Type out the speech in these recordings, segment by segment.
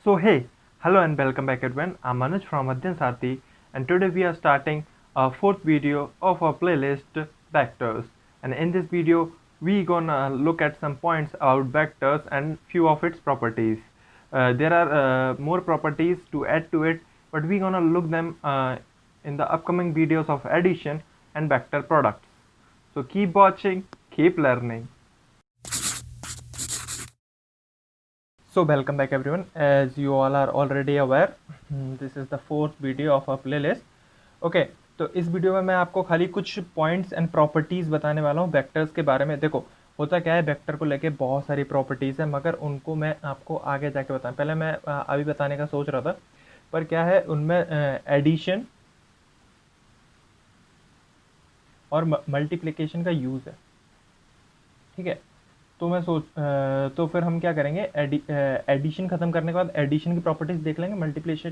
So hey, hello and welcome back everyone. I'm Manoj from Adyan Sarthi, and today we are starting our fourth video of our playlist vectors. And in this video, we gonna look at some points about vectors and few of its properties. There are more properties to add to it, but we gonna look them in the upcoming videos of addition and vector products. So keep watching, keep learning. So welcome back everyone. As you all are already aware, this is the fourth video of our playlist. Okay तो इस video में मैं आपको खाली कुछ points and properties बताने वाला हूँ वेक्टर्स के बारे में। देखो होता क्या है, वेक्टर को लेके बहुत सारी प्रॉपर्टीज़ है, मगर उनको मैं आपको आगे जाके बताऊँ। पहले मैं अभी बताने का सोच रहा था, पर क्या है उनमें एडिशन और मल्टीप्लिकेशन का यूज़ है। ठीक है, तो मैं तो फिर हम क्या करेंगे, एडिशन ख़त्म करने के बाद एडिशन की प्रॉपर्टीज़ देख लेंगे, मल्टीप्लिकेशन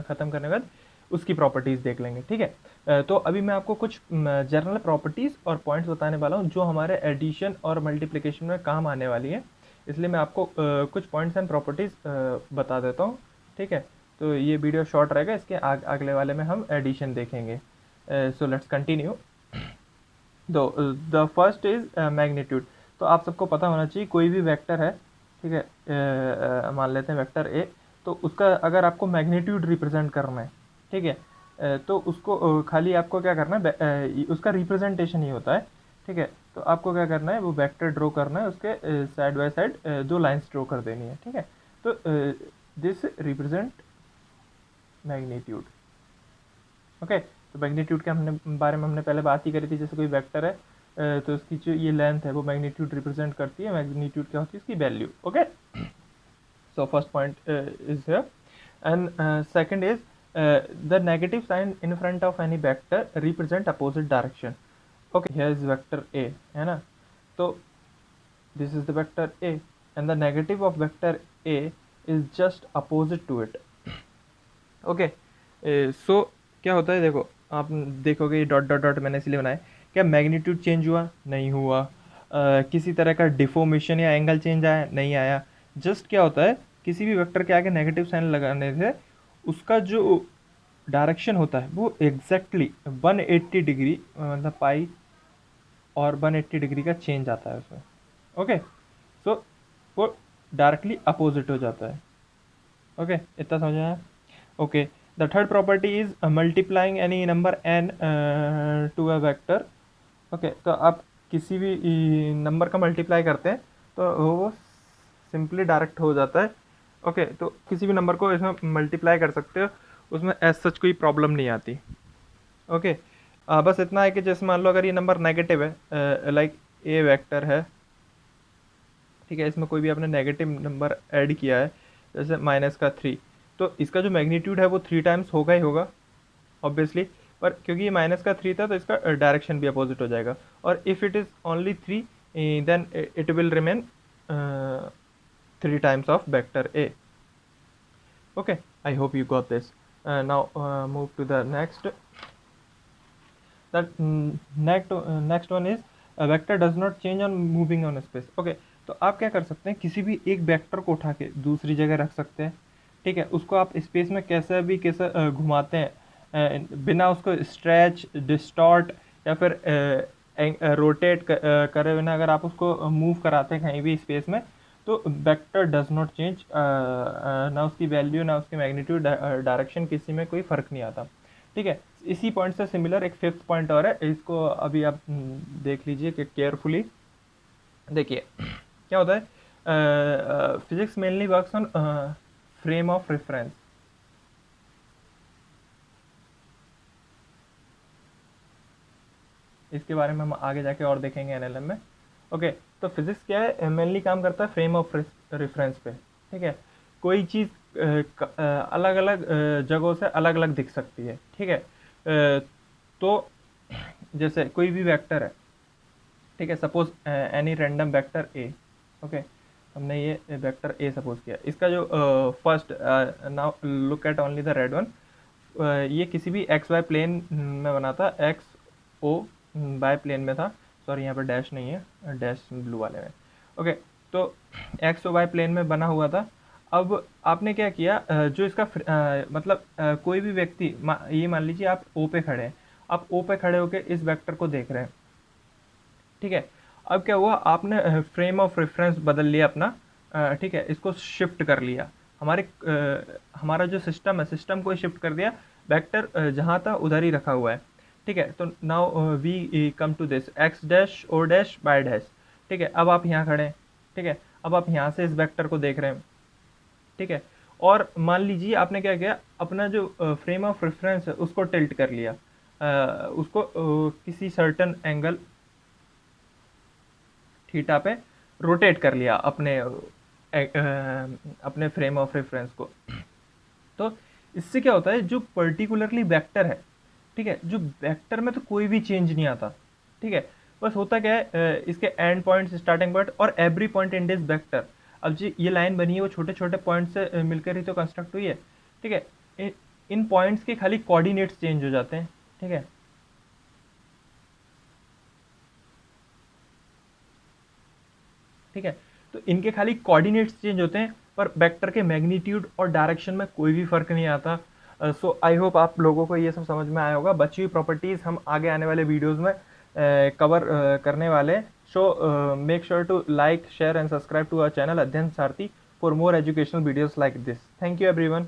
ख़त्म करने के बाद उसकी प्रॉपर्टीज़ देख लेंगे। ठीक है, तो अभी मैं आपको कुछ जनरल प्रॉपर्टीज़ और पॉइंट्स बताने वाला हूँ जो हमारे एडिशन और मल्टीप्लिकेशन में काम आने वाली है। इसलिए मैं आपको कुछ पॉइंट्स एंड प्रॉपर्टीज़ बता देता हूँ। ठीक है, तो ये वीडियो शॉर्ट रहेगा, इसके अगले वाले में हम एडिशन देखेंगे। So let's continue. तो द फर्स्ट इज मैग्नीट्यूड। तो आप सबको पता होना चाहिए, कोई भी वेक्टर है, ठीक है, मान लेते हैं वेक्टर ए, तो उसका अगर आपको मैग्नीट्यूड रिप्रेजेंट करना है, ठीक है, तो उसको खाली आपको क्या करना है, उसका रिप्रेजेंटेशन ही होता है। ठीक है, तो आपको क्या करना है, वो वेक्टर ड्रॉ करना है, उसके साइड बाय साइड दो लाइंस ड्रॉ कर देनी है। ठीक है, तो दिस रिप्रेजेंट मैग्नीट्यूड। ओके, तो मैग्नीट्यूड के हमने बारे में हमने पहले बात ही करी थी। जैसे कोई वेक्टर है, तो उसकी जो ये लेंथ है वो मैग्नीट्यूड रिप्रेजेंट करती है। मैग्नीट्यूड क्या होती है, इसकी value. Okay, so first point is here, and second is the negative sign in front of any vector represent opposite direction. Okay, here is vector a, है ना, तो this is the vector a and the negative of vector a is just opposite to it. Okay, so क्या होता है, देखो आप देखोगे ये डॉट डॉट डॉट मैंने इसलिए बनाया। क्या मैग्नीट्यूड चेंज हुआ? नहीं हुआ। किसी तरह का डिफॉर्मेशन या एंगल चेंज आया? नहीं आया। जस्ट क्या होता है, किसी भी वेक्टर के आगे नेगेटिव साइन लगाने से उसका जो डायरेक्शन होता है वो एग्जैक्टली 180 डिग्री, मतलब पाई और 180 डिग्री का चेंज आता है उसमें। ओके, सो वो डायरेक्टली अपोजिट हो जाता है। ओके, इतना समझ आया? Okay, the third property is multiplying any number N to a vector. Okay, तो आप किसी भी नंबर का मल्टीप्लाई करते हैं तो वो सिंपली डायरेक्ट हो जाता है। ओके, तो किसी भी नंबर को इसमें मल्टीप्लाई कर सकते हो, उसमें एज सच कोई प्रॉब्लम नहीं आती। ओके, बस इतना है कि जैसे मान लो अगर ये नंबर नेगेटिव है, लाइक ए वेक्टर है, ठीक है, इसमें कोई भी आपने नेगेटिव नंबर ऐड किया है, जैसे -3, तो इसका जो मैग्नीट्यूड है वो 3 टाइम्स होगा ही होगा ऑब्वियसली। पर क्योंकि ये -3 था तो इसका डायरेक्शन भी अपोजिट हो जाएगा। और if it is only 3, then it will remain 3 times of vector A. Okay, I hope you got this. Now move to the next. That next one is vector does not change on moving on space. Okay, तो आप क्या कर सकते हैं, किसी भी एक vector को उठा के दूसरी जगह रख सकते हैं। ठीक है, उसको आप स्पेस में कैसे घुमाते हैं, बिना उसको स्ट्रेच, डिस्टॉर्ट या फिर रोटेट करे बिना अगर आप उसको मूव कराते हैं कहीं भी स्पेस में, तो वेक्टर डज नॉट चेंज। ना उसकी वैल्यू ना उसकी मैग्नीट्यूड, डायरेक्शन, किसी में कोई फ़र्क नहीं आता। ठीक है, इसी पॉइंट से सिमिलर एक फिफ्थ पॉइंट और है, इसको अभी आप देख लीजिए कि केयरफुली देखिए क्या होता है। Physics mainly works on frame of reference. इसके बारे में हम आगे जाके और देखेंगे एनएलएम में। ओके, तो फिजिक्स क्या है, मेनली काम करता है फ्रेम ऑफ रेफरेंस पे। ठीक है, कोई चीज़ अलग अलग जगहों से अलग अलग दिख सकती है। ठीक है, तो जैसे कोई भी वेक्टर है, ठीक है, suppose any random vector A. Okay, हमने ये वेक्टर ए सपोज किया, इसका जो first, now look at only the red one, ये किसी भी एक्स वाई प्लेन में बना था, एक्स ओ बाय प्लेन में था। सॉरी, यहाँ पर डैश नहीं है, डैश ब्लू वाले में। ओके, तो एक्स ओ वाई प्लेन में बना हुआ था। अब आपने क्या किया, जो इसका मतलब कोई भी व्यक्ति ये मान लीजिए आप ओ पे खड़े हैं, आप ओ पे खड़े होकर इस वेक्टर को देख रहे हैं, ठीक है। अब क्या हुआ, आपने फ्रेम ऑफ रेफरेंस बदल लिया अपना, ठीक है, इसको शिफ्ट कर लिया, हमारा जो सिस्टम है, सिस्टम को शिफ्ट कर दिया, वेक्टर जहाँ था उधर ही रखा हुआ है, ठीक है। तो now we come to this X dash O dash by dash, ठीक है। अब आप यहाँ खड़े हैं, ठीक है। अब आप यहाँ से इस वेक्टर को देख रहे हैं, ठीक है। और मान लीजिए आपने क्या किया, अपना जो फ्रेम ऑफ रेफरेंस है उसको टिल्ट कर लिया, उसको किसी सर्टन एंगल थीटा पे रोटेट कर लिया अपने फ्रेम ऑफ रेफरेंस को। तो इससे क्या होता है, जो पर्टिकुलरली वेक्टर है, ठीक है, जो वेक्टर में तो कोई भी चेंज नहीं आता, ठीक है। बस होता क्या है, इसके एंड पॉइंट, स्टार्टिंग पॉइंट और every point in this vector, अब जी ये लाइन बनी है वो छोटे छोटे पॉइंट से मिलकर ही तो कंस्ट्रक्ट हुई है, ठीक है। इन पॉइंट्स के खाली कोऑर्डिनेट्स चेंज हो जाते हैं, ठीक है, ठीक है। तो इनके खाली कोऑर्डिनेट्स चेंज होते हैं, पर वेक्टर के मैग्नीट्यूड और डायरेक्शन में कोई भी फर्क नहीं आता। सो आई होप आप लोगों को ये सब समझ में आया होगा। बची हुई प्रॉपर्टीज़ हम आगे आने वाले वीडियोस में कवर करने वाले। So make sure to like share and subscribe to our channel Adhyayan Sarthi for more educational videos like this. Thank you everyone.